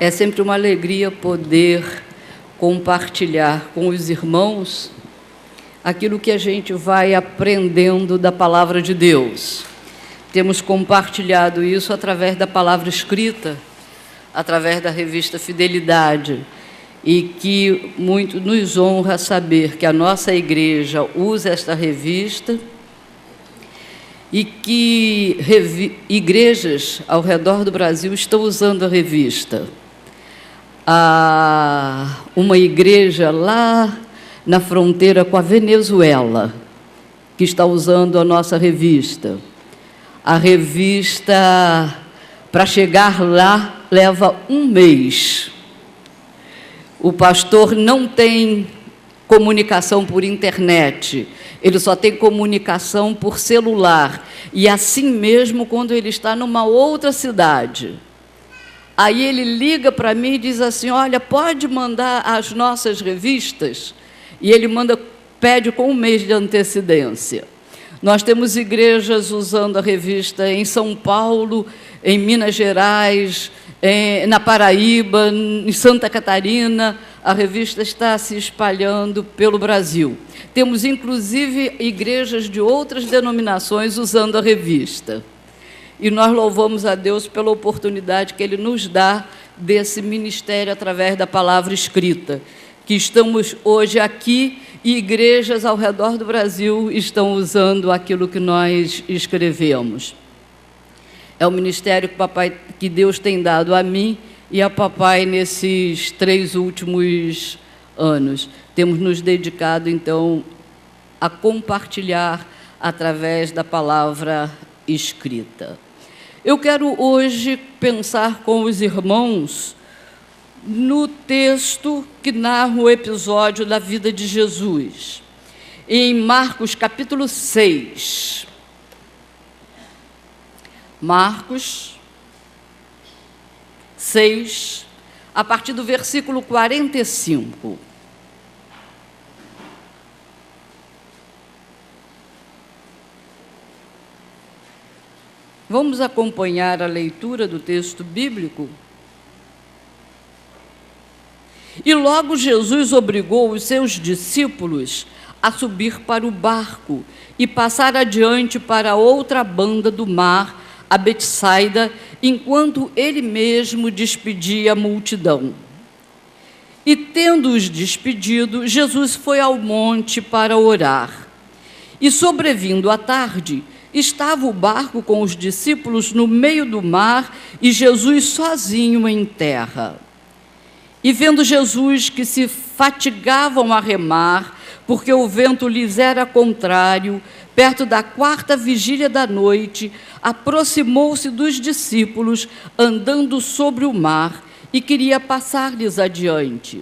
É sempre uma alegria poder compartilhar com os irmãos aquilo que a gente vai aprendendo da Palavra de Deus. Temos compartilhado isso através da palavra escrita, através da revista Fidelidade, e que muito nos honra saber que a nossa igreja usa esta revista e que igrejas ao redor do Brasil estão usando a revista. Há uma igreja lá na fronteira com a Venezuela que está usando a nossa revista. A revista, para chegar lá, leva 1 mês. O pastor não tem comunicação por internet, ele só tem comunicação por celular. E assim mesmo quando ele está numa outra cidade. Aí ele liga para mim e diz assim, olha, pode mandar as nossas revistas? E ele pede com 1 mês de antecedência. Nós temos igrejas usando a revista em São Paulo, em Minas Gerais, na Paraíba, em Santa Catarina. A revista está se espalhando pelo Brasil. Temos, inclusive, igrejas de outras denominações usando a revista. E nós louvamos a Deus pela oportunidade que Ele nos dá desse ministério através da palavra escrita, que estamos hoje aqui e igrejas ao redor do Brasil estão usando aquilo que nós escrevemos. É o ministério que Deus tem dado a mim e a papai nesses 3 últimos anos. Temos nos dedicado, então, a compartilhar através da palavra escrita. Eu quero hoje pensar com os irmãos no texto que narra o episódio da vida de Jesus, em Marcos, capítulo 6. Marcos 6, a partir do versículo 45. Vamos acompanhar a leitura do texto bíblico? E logo Jesus obrigou os seus discípulos a subir para o barco e passar adiante para outra banda do mar, a Betsaida, enquanto ele mesmo despedia a multidão. E, tendo-os despedido, Jesus foi ao monte para orar. E, sobrevindo a tarde, estava o barco com os discípulos no meio do mar e Jesus sozinho em terra. E vendo Jesus que se fatigavam a remar, porque o vento lhes era contrário, perto da 4ª vigília da noite, aproximou-se dos discípulos, andando sobre o mar, e queria passar-lhes adiante.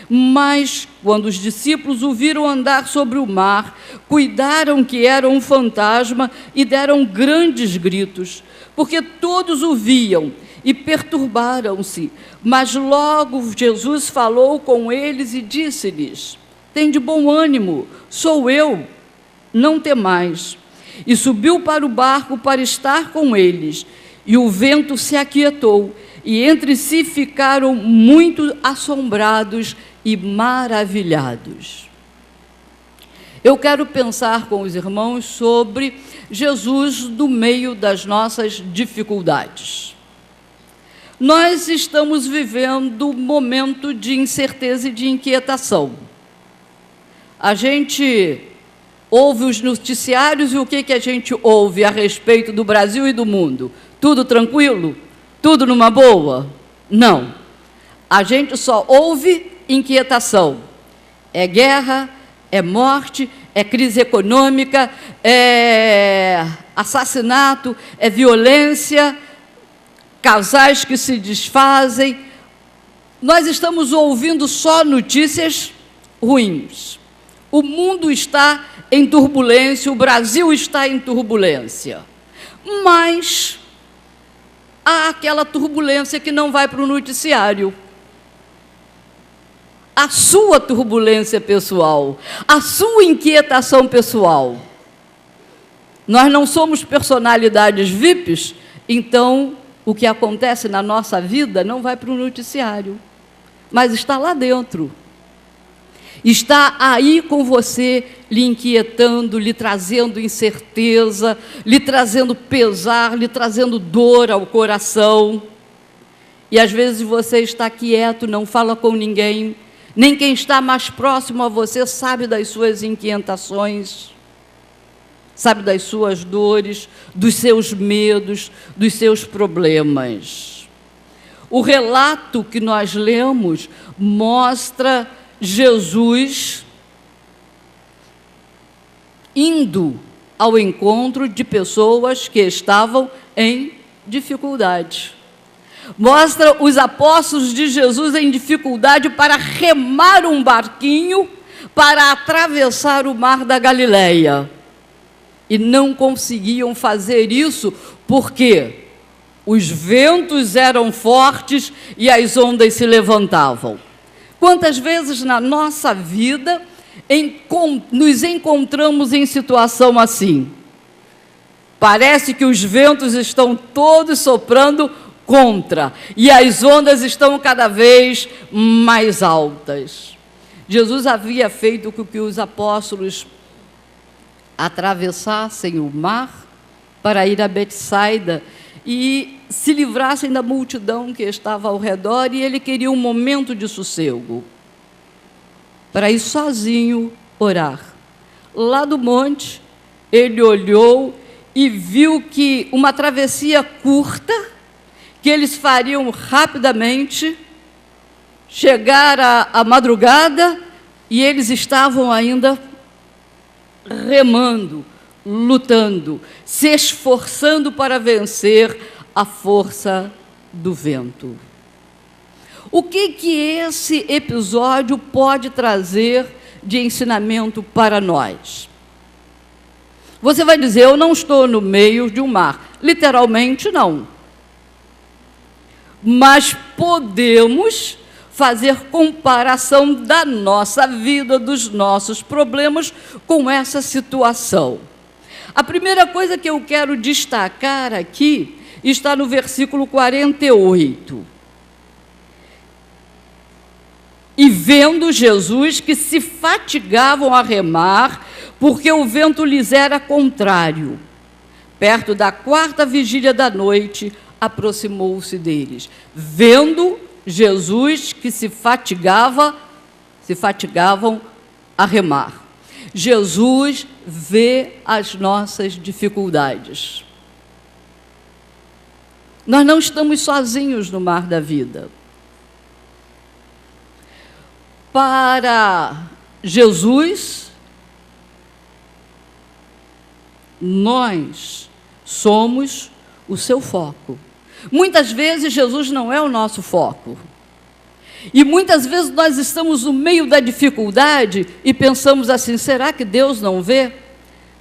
Mas, quando os discípulos o viram andar sobre o mar, cuidaram que era um fantasma e deram grandes gritos, porque todos o viam e perturbaram-se. Mas logo Jesus falou com eles e disse-lhes, tende bom ânimo, sou eu, não temais. E subiu para o barco para estar com eles, e o vento se aquietou, e entre si ficaram muito assombrados e maravilhados. Eu quero pensar com os irmãos sobre Jesus no meio das nossas dificuldades. Nós estamos vivendo um momento de incerteza e de inquietação. A gente ouve os noticiários e o que a gente ouve a respeito do Brasil e do mundo? Tudo tranquilo? Tudo numa boa? Não. A gente só ouve inquietação. É guerra, é morte, é crise econômica, é assassinato, é violência, casais que se desfazem. Nós estamos ouvindo só notícias ruins. O mundo está em turbulência, o Brasil está em turbulência. Mas há aquela turbulência que não vai para o noticiário. A sua turbulência pessoal, a sua inquietação pessoal. Nós não somos personalidades VIPs, então o que acontece na nossa vida não vai para o noticiário, mas está lá dentro. Está aí com você, lhe inquietando, lhe trazendo incerteza, lhe trazendo pesar, lhe trazendo dor ao coração. E às vezes você está quieto, não fala com ninguém, nem quem está mais próximo a você sabe das suas inquietações, sabe das suas dores, dos seus medos, dos seus problemas. O relato que nós lemos mostra Jesus indo ao encontro de pessoas que estavam em dificuldade. Mostra os apóstolos de Jesus em dificuldade para remar um barquinho para atravessar o mar da Galileia. E não conseguiam fazer isso porque os ventos eram fortes e as ondas se levantavam. Quantas vezes na nossa vida nos encontramos em situação assim? Parece que os ventos estão todos soprando contra e as ondas estão cada vez mais altas. Jesus havia feito com que os apóstolos atravessassem o mar para ir a Betsaida e se livrassem da multidão que estava ao redor, e ele queria um momento de sossego para ir sozinho orar. Lá do monte, ele olhou e viu que uma travessia curta, que eles fariam rapidamente, chegar à madrugada, e eles estavam ainda remando, lutando, se esforçando para vencer a força do vento. O que esse episódio pode trazer de ensinamento para nós? Você vai dizer, eu não estou no meio de um mar. Literalmente, não. Mas podemos fazer comparação da nossa vida, dos nossos problemas com essa situação. A primeira coisa que eu quero destacar aqui está no versículo 48. E vendo Jesus que se fatigavam a remar, porque o vento lhes era contrário, perto da 4ª vigília da noite, aproximou-se deles. Vendo Jesus que se fatigavam a remar. Jesus vê as nossas dificuldades. Nós não estamos sozinhos no mar da vida. Para Jesus, nós somos o seu foco. Muitas vezes Jesus não é o nosso foco. E muitas vezes nós estamos no meio da dificuldade e pensamos assim, será que Deus não vê?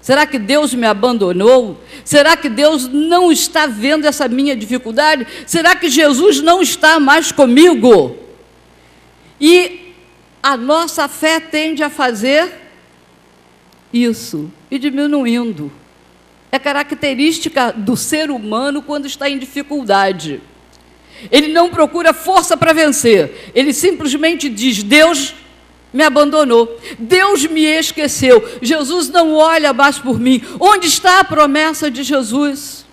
Será que Deus me abandonou? Será que Deus não está vendo essa minha dificuldade? Será que Jesus não está mais comigo? E a nossa fé tende a fazer isso, e diminuindo. É característica do ser humano quando está em dificuldade. Ele não procura força para vencer, ele simplesmente diz, Deus me abandonou, Deus me esqueceu, Jesus não olha mais por mim. Onde está a promessa de Jesus?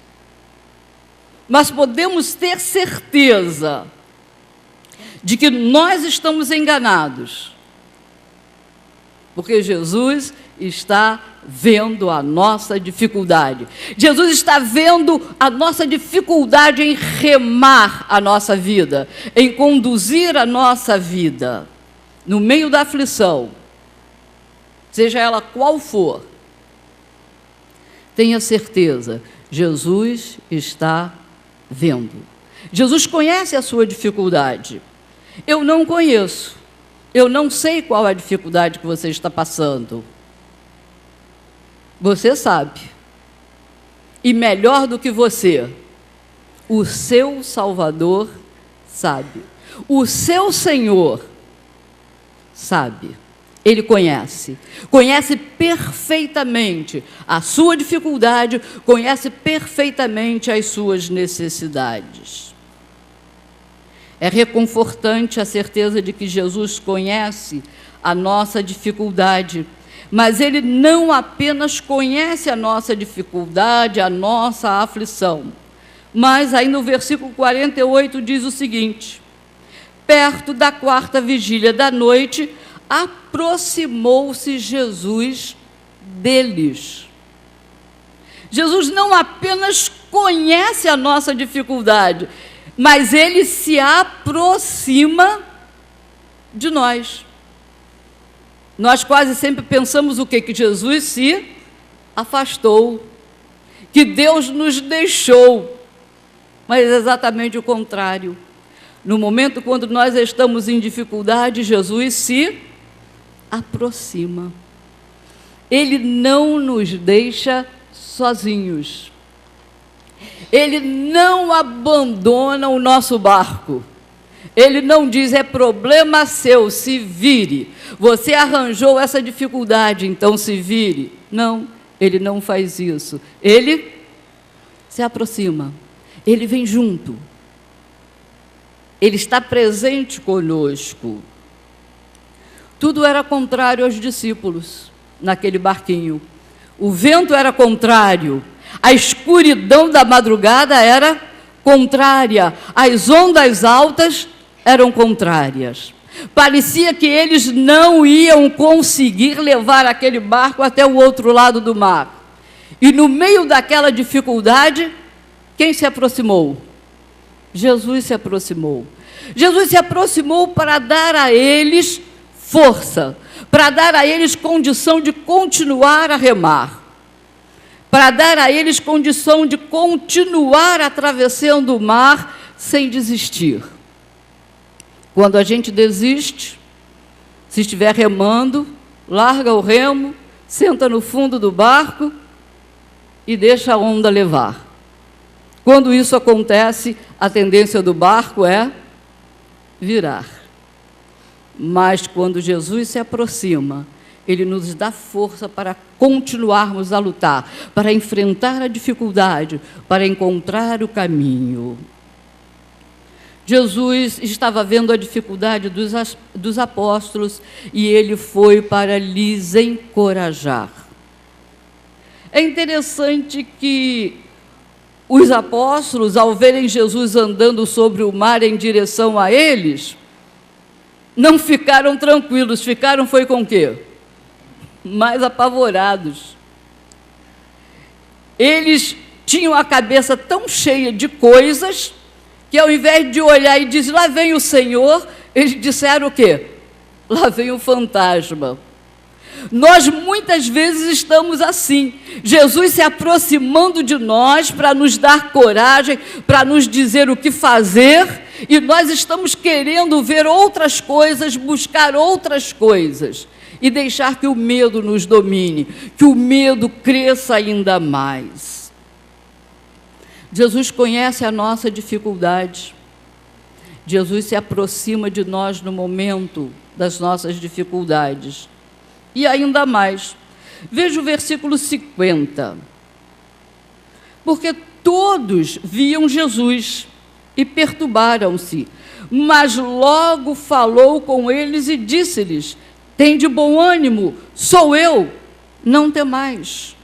Mas podemos ter certeza de que nós estamos enganados, porque Jesus está vendo a nossa dificuldade. Jesus está vendo a nossa dificuldade em remar a nossa vida, em conduzir a nossa vida no meio da aflição, seja ela qual for. Tenha certeza, Jesus está vendo. Jesus conhece a sua dificuldade. Eu não conheço. Eu não sei qual é a dificuldade que você está passando. Você sabe. E melhor do que você, o seu Salvador sabe. O seu Senhor sabe. Ele conhece perfeitamente a sua dificuldade, conhece perfeitamente as suas necessidades. É reconfortante a certeza de que Jesus conhece a nossa dificuldade, mas Ele não apenas conhece a nossa dificuldade, a nossa aflição, mas aí no versículo 48 diz o seguinte: perto da 4ª vigília da noite, aproximou-se Jesus deles. Jesus não apenas conhece a nossa dificuldade, mas Ele se aproxima de nós. Nós quase sempre pensamos o quê? Que Jesus se afastou, que Deus nos deixou, mas é exatamente o contrário. No momento quando nós estamos em dificuldade, Jesus se aproxima. Ele não nos deixa sozinhos. Ele não abandona o nosso barco. Ele não diz: é problema seu, se vire. Você arranjou essa dificuldade, então se vire. Não, Ele não faz isso. Ele se aproxima. Ele vem junto. Ele está presente conosco. Tudo era contrário aos discípulos naquele barquinho. O vento era contrário, a escuridão da madrugada era contrária, as ondas altas eram contrárias. Parecia que eles não iam conseguir levar aquele barco até o outro lado do mar. E no meio daquela dificuldade, quem se aproximou? Jesus se aproximou. Jesus se aproximou para dar a eles força, para dar a eles condição de continuar a remar, para dar a eles condição de continuar atravessando o mar sem desistir. Quando a gente desiste, se estiver remando, larga o remo, senta no fundo do barco e deixa a onda levar. Quando isso acontece, a tendência do barco é virar. Mas quando Jesus se aproxima, Ele nos dá força para continuarmos a lutar, para enfrentar a dificuldade, para encontrar o caminho. Jesus estava vendo a dificuldade dos apóstolos e Ele foi para lhes encorajar. É interessante que os apóstolos, ao verem Jesus andando sobre o mar em direção a eles, não ficaram tranquilos, foi com o quê? Mais apavorados. Eles tinham a cabeça tão cheia de coisas, que ao invés de olhar e dizer: lá vem o Senhor, eles disseram o quê? Lá vem o fantasma. Nós muitas vezes estamos assim, Jesus se aproximando de nós para nos dar coragem, para nos dizer o que fazer, e nós estamos querendo ver outras coisas, buscar outras coisas, e deixar que o medo nos domine, que o medo cresça ainda mais. Jesus conhece a nossa dificuldade. Jesus se aproxima de nós no momento das nossas dificuldades. E ainda mais, veja o versículo 50. Porque todos viam Jesus e perturbaram-se, mas logo falou com eles e disse-lhes: tende bom ânimo, sou eu, não temais.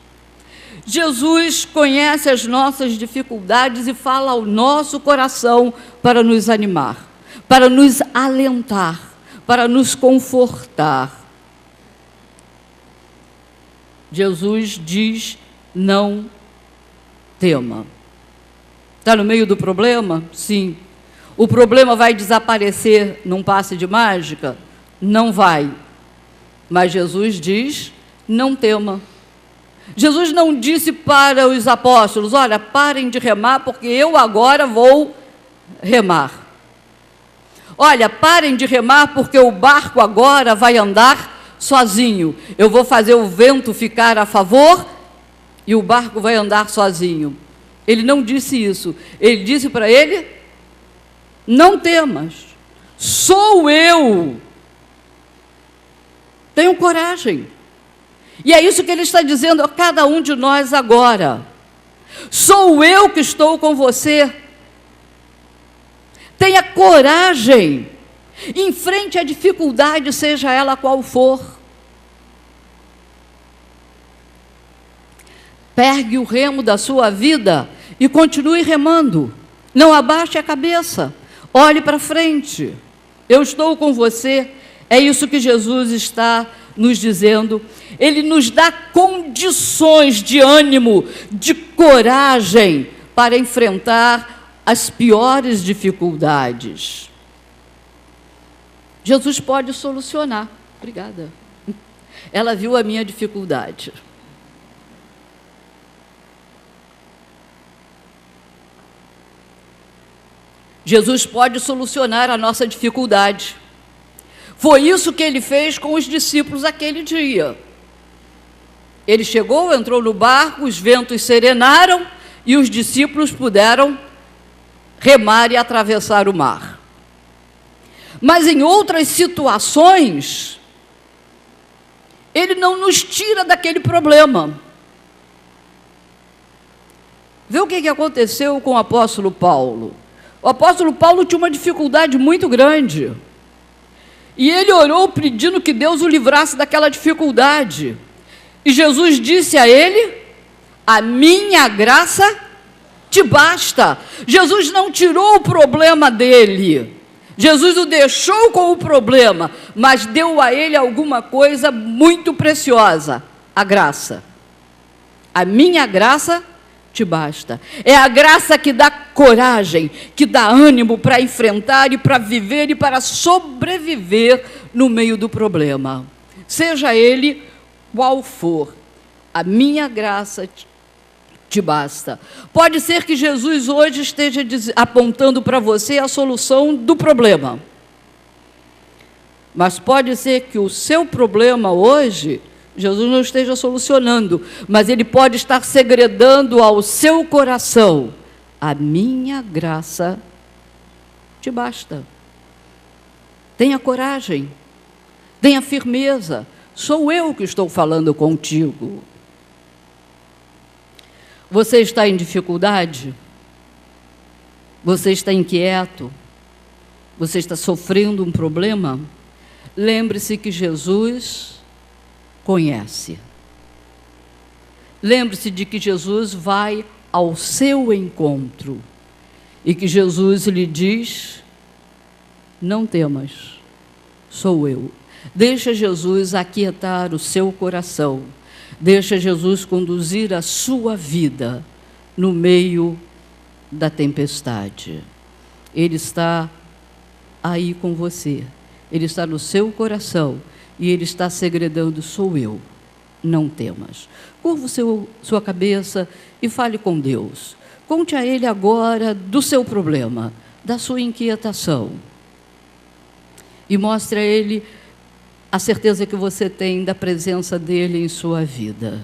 Jesus conhece as nossas dificuldades e fala ao nosso coração para nos animar, para nos alentar, para nos confortar. Jesus diz: não tema. Está no meio do problema? Sim. O problema vai desaparecer num passe de mágica? Não vai. Mas Jesus diz: não tema. Jesus não disse para os apóstolos: olha, parem de remar, porque eu agora vou remar. Olha, parem de remar, porque o barco agora vai andar sozinho. Eu vou fazer o vento ficar a favor e o barco vai andar sozinho. Ele não disse isso. Ele disse para ele: não temas, sou eu. Tenham coragem. E é isso que ele está dizendo a cada um de nós agora. Sou eu que estou com você. Tenha coragem. Enfrente a dificuldade, seja ela qual for. Pegue o remo da sua vida e continue remando. Não abaixe a cabeça. Olhe para frente. Eu estou com você. É isso que Jesus está nos dizendo. Ele nos dá condições de ânimo, de coragem para enfrentar as piores dificuldades. Jesus pode solucionar. Obrigada. Ela viu a minha dificuldade. Jesus pode solucionar a nossa dificuldade. Foi isso que ele fez com os discípulos aquele dia. Ele chegou, entrou no barco, os ventos serenaram e os discípulos puderam remar e atravessar o mar. Mas em outras situações, ele não nos tira daquele problema. Vê o que aconteceu com o apóstolo Paulo. O apóstolo Paulo tinha uma dificuldade muito grande. E ele orou pedindo que Deus o livrasse daquela dificuldade. E Jesus disse a ele: a minha graça te basta. Jesus não tirou o problema dele. Jesus o deixou com o problema, mas deu a ele alguma coisa muito preciosa: a graça. A minha graça te basta. É a graça que dá coragem, que dá ânimo para enfrentar e para viver e para sobreviver no meio do problema. Seja ele qual for, a minha graça te basta. Pode ser que Jesus hoje esteja apontando para você a solução do problema. Mas pode ser que o seu problema hoje Jesus não esteja solucionando, mas ele pode estar segredando ao seu coração: a minha graça te basta. Tenha coragem, tenha firmeza, sou eu que estou falando contigo. Você está em dificuldade? Você está inquieto? Você está sofrendo um problema? Lembre-se que Jesus conhece. Lembre-se de que Jesus vai ao seu encontro e que Jesus lhe diz: não temas, sou eu. Deixa Jesus aquietar o seu coração. Deixa Jesus conduzir a sua vida no meio da tempestade. Ele está aí com você. Ele está no seu coração. E ele está segredando: sou eu, não temas. Curva sua cabeça e fale com Deus. Conte a Ele agora do seu problema, da sua inquietação. E mostre a Ele a certeza que você tem da presença dEle em sua vida.